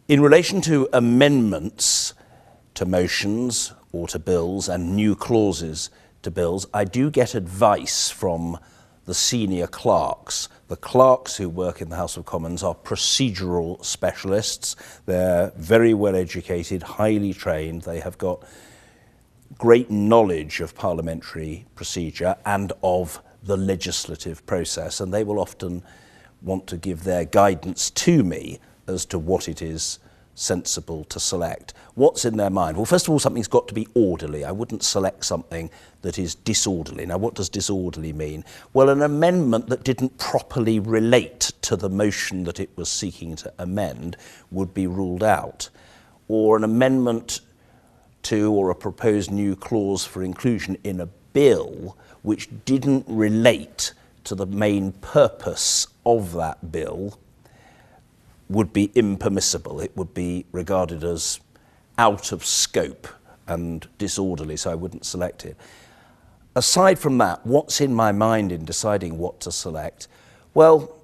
In relation to amendments to motions or to bills and new clauses to bills, I do get advice from the senior clerks. The clerks who work in the House of Commons are procedural specialists. They're very well educated, highly trained. They have got great knowledge of parliamentary procedure and of the legislative process, and they will often want to give their guidance to me as to what it is sensible to select. What's in their mind? Well, first of all, something's got to be orderly. I wouldn't select something that is disorderly. Now, what does disorderly mean? Well, an amendment that didn't properly relate to the motion that it was seeking to amend would be ruled out. Or an amendment to or a proposed new clause for inclusion in a bill which didn't relate to the main purpose of that bill would be impermissible. It would be regarded as out of scope and disorderly, so I wouldn't select it. Aside from that, what's in my mind in deciding what to select? Well,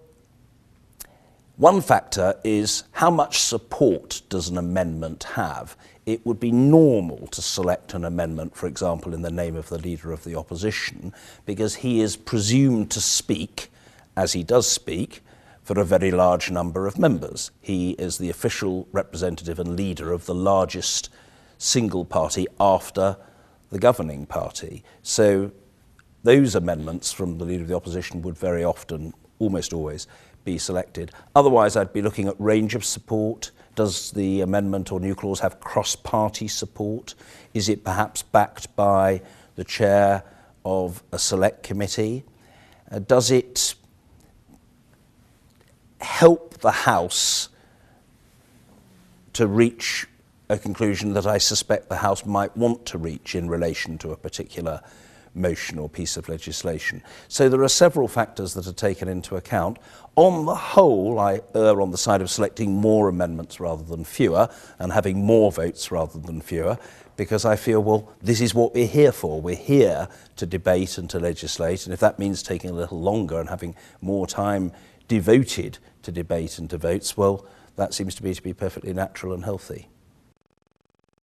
one factor is how much support does an amendment have? It would be normal to select an amendment, for example, in the name of the Leader of the Opposition, because he is presumed to speak, as he does speak, for a very large number of members. He is the official representative and leader of the largest single party after the governing party. So those amendments from the Leader of the Opposition would very often, almost always, be selected. Otherwise, I'd be looking at range of support. Does the amendment or new clause have cross-party support? Is it perhaps backed by the chair of a select committee? Does it help the House to reach a conclusion that I suspect the House might want to reach in relation to a particular motion or piece of legislation? So there are several factors that are taken into account. On the whole, I err on the side of selecting more amendments rather than fewer and having more votes rather than fewer, because I feel, well, this is what we're here for. We're here to debate and to legislate, and if that means taking a little longer and having more time devoted to debate and to votes, well, that seems to me to be perfectly natural and healthy.